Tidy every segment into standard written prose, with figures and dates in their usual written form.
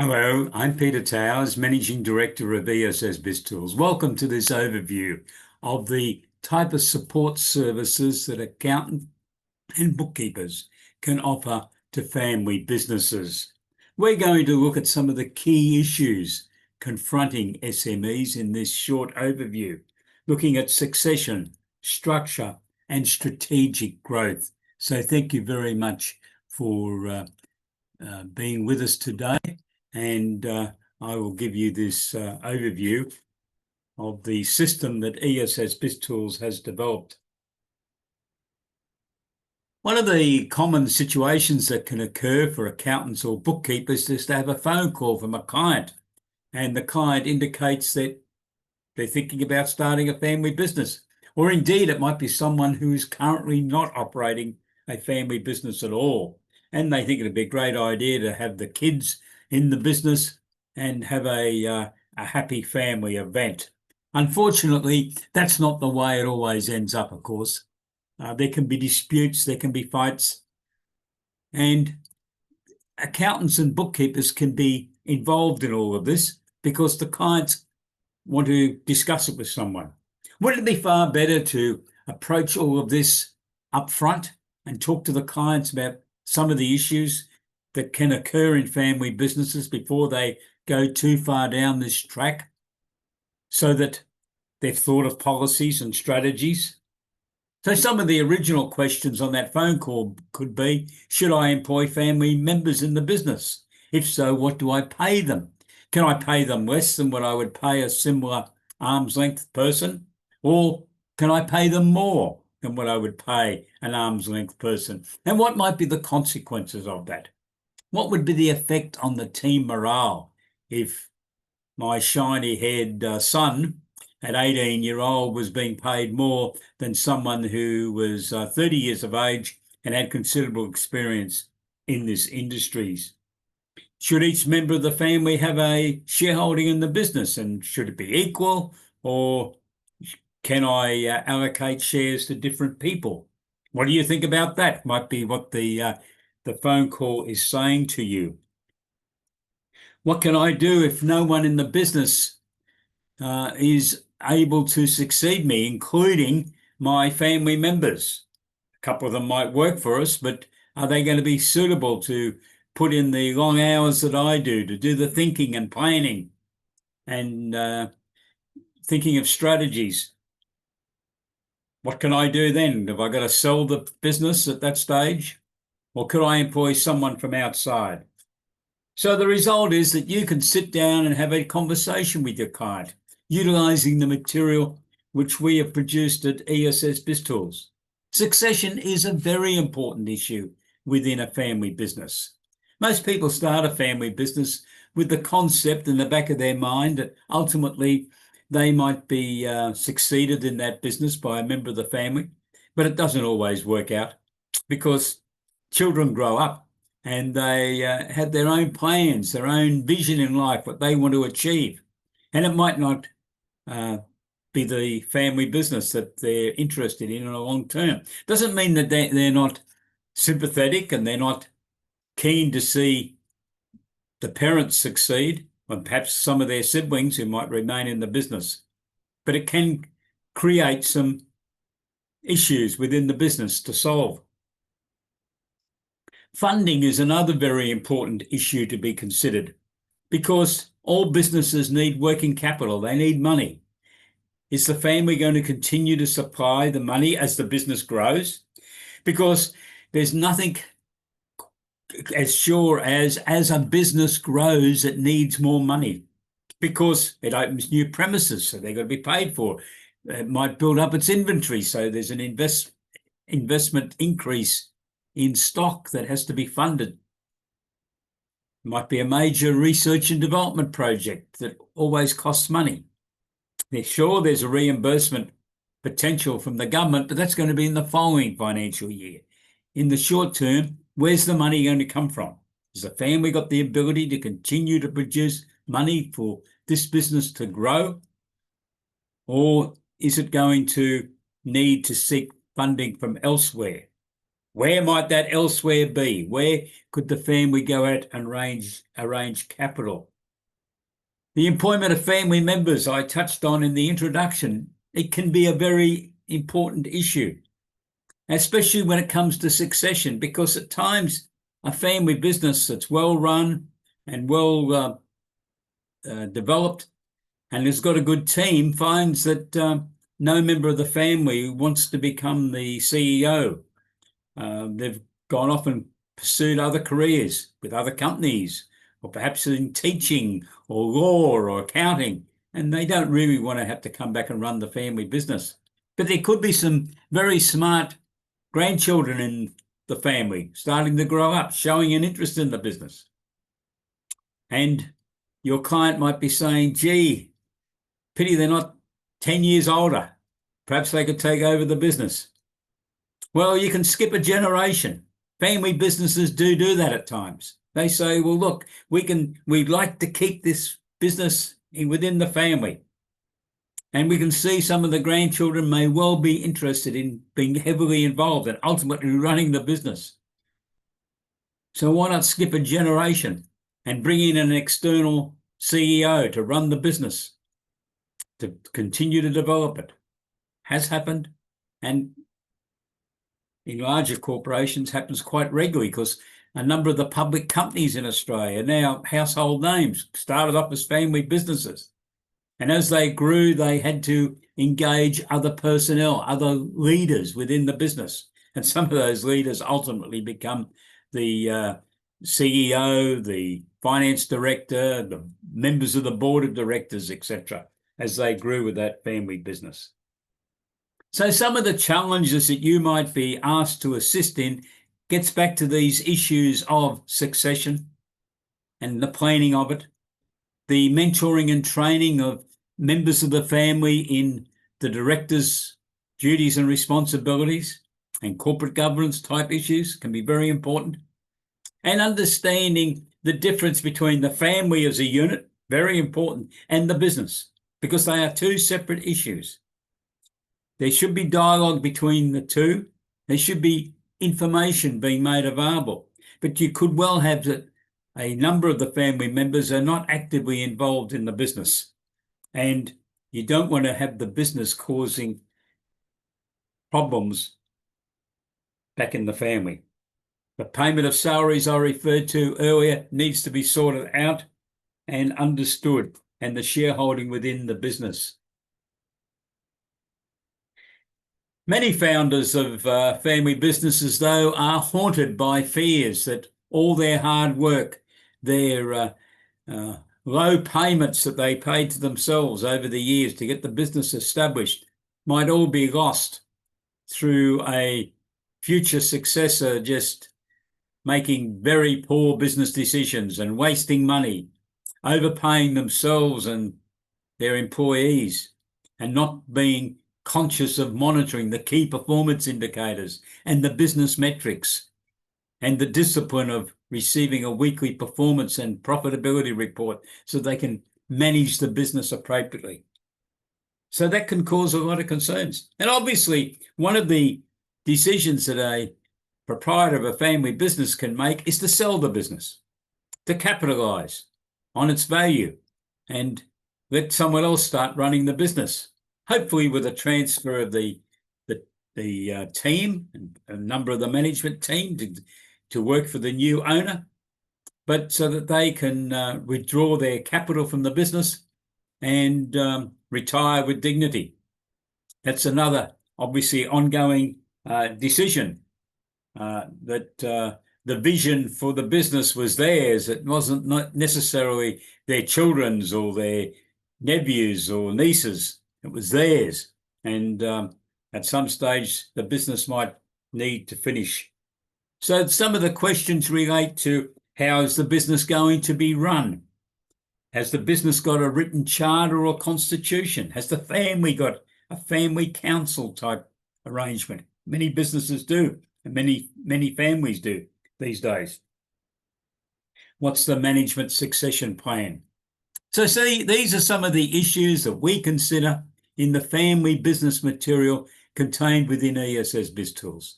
Hello, I'm Peter Towers, Managing Director of ESS BIZTOOLS. Welcome to this overview of the type of support services that accountants and bookkeepers can offer to family businesses. We're going to look at some of the key issues confronting SMEs in this short overview, looking at succession, structure, and strategic growth. So thank you very much for being with us today. And I will give you this overview of the system that ESS BIZTOOLS has developed. One of the common situations that can occur for accountants or bookkeepers is to have a phone call from a client, and the client indicates that they're thinking about starting a family business, or indeed it might be someone who is currently not operating a family business at all, and they think it'd be a great idea to have the kids in the business and have a happy family event. Unfortunately, that's not the way it always ends up, of course. There can be disputes, there can be fights, and accountants and bookkeepers can be involved in all of this because the clients want to discuss it with someone. Wouldn't it be far better to approach all of this up front and talk to the clients about some of the issues that can occur in family businesses before they go too far down this track, so that they've thought of policies and strategies? So some of the original questions on that phone call could be, should I employ family members in the business? If so, what do I pay them? Can I pay them less than what I would pay a similar arm's length person? Or can I pay them more than what I would pay an arm's length person? And what might be the consequences of that? What would be the effect on the team morale if my shiny-haired son at 18-year-old was being paid more than someone who was 30 years of age and had considerable experience in this industries? Should each member of the family have a shareholding in the business, and should it be equal, or can I allocate shares to different people? What do you think about that? Might be what the phone call is saying to you. What can I do if no one in the business is able to succeed me, including my family members? A couple of them might work for us, but are they going to be suitable to put in the long hours that I do, to do the thinking and planning and thinking of strategies? What can I do then? Have I got to sell the business at that stage? Or could I employ someone from outside? So the result is that you can sit down and have a conversation with your client, utilising the material which we have produced at ESS BIZTOOLS. Succession is a very important issue within a family business. Most people start a family business with the concept in the back of their mind that ultimately they might be succeeded in that business by a member of the family, but it doesn't always work out because children grow up and they have their own plans, their own vision in life, what they want to achieve. And it might not be the family business that they're interested in a long term. Doesn't mean that they're not sympathetic and they're not keen to see the parents succeed, or perhaps some of their siblings who might remain in the business. But it can create some issues within the business to solve. Funding is another very important issue to be considered because all businesses need working capital. They need money. Is the family going to continue to supply the money as the business grows? Because there's nothing as sure as a business grows, it needs more money because it opens new premises, so they've got to be paid for. It might build up its inventory, so there's an investment increase in stock that has to be funded. It might be a major research and development project that always costs money. Sure, there's a reimbursement potential from the government, but that's going to be in the following financial year. In the short term, where's the money going to come from? Has the family got the ability to continue to produce money for this business to grow? Or is it going to need to seek funding from elsewhere? Where might that elsewhere be? Where could the family go out and arrange capital? The employment of family members I touched on in the introduction. It can be a very important issue, especially when it comes to succession, because at times a family business that's well run and well developed and has got a good team finds that no member of the family wants to become the CEO. They've gone off and pursued other careers with other companies, or perhaps in teaching or law or accounting, and they don't really want to have to come back and run the family business. But there could be some very smart grandchildren in the family starting to grow up, showing an interest in the business. And your client might be saying, gee, pity they're not 10 years older. Perhaps they could take over the business. Well, you can skip a generation. Family businesses do that at times. They say, well, look, we'd like to keep this business within the family. And we can see some of the grandchildren may well be interested in being heavily involved and ultimately running the business. So why not skip a generation and bring in an external CEO to run the business, to continue to develop it? Has happened, and in larger corporations happens quite regularly, because a number of the public companies in Australia are now household names, started off as family businesses. And as they grew, they had to engage other personnel, other leaders within the business. And some of those leaders ultimately become the CEO, the finance director, the members of the board of directors, etc., as they grew with that family business. So some of the challenges that you might be asked to assist in gets back to these issues of succession and the planning of it, the mentoring and training of members of the family in the director's duties and responsibilities, and corporate governance type issues can be very important, and understanding the difference between the family as a unit, very important, and the business, because they are two separate issues. There should be dialogue between the two. There should be information being made available. But you could well have that a number of the family members are not actively involved in the business. And you don't want to have the business causing problems back in the family. The payment of salaries I referred to earlier needs to be sorted out and understood, and the shareholding within the business. Many founders of family businesses, though, are haunted by fears that all their hard work, their low payments that they paid to themselves over the years to get the business established, might all be lost through a future successor just making very poor business decisions and wasting money, overpaying themselves and their employees, and not being conscious of monitoring the key performance indicators and the business metrics and the discipline of receiving a weekly performance and profitability report so they can manage the business appropriately. So that can cause a lot of concerns. And obviously, one of the decisions that a proprietor of a family business can make is to sell the business, to capitalize on its value and let someone else start running the business, hopefully with a transfer of the team and a number of the management team to work for the new owner, but so that they can withdraw their capital from the business and retire with dignity. That's another, obviously, ongoing decision, that the vision for the business was theirs. It wasn't not necessarily their children's or their nephews or nieces. It was theirs. And at some stage, the business might need to finish. So some of the questions relate to: how is the business going to be run? Has the business got a written charter or constitution? Has the family got a family council type arrangement? Many businesses do, and many families do these days. What's the management succession plan? So see, these are some of the issues that we consider in the family business material contained within ESS BIZTOOLS.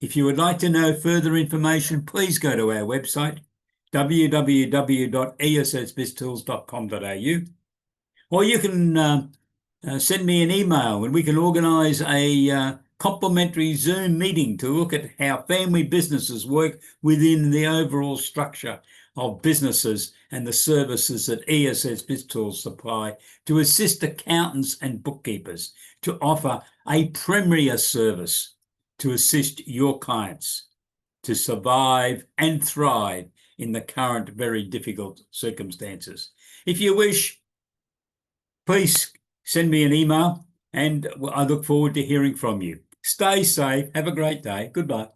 If you would like to know further information, please go to our website, www.ESSBIZTOOLS.com.au, or you can send me an email and we can organise a complimentary Zoom meeting to look at how family businesses work within the overall structure of businesses and the services that ESS BizTools supply to assist accountants and bookkeepers to offer a premier service to assist your clients to survive and thrive in the current very difficult circumstances. If you wish, please send me an email and I look forward to hearing from you. Stay safe. Have a great day. Goodbye.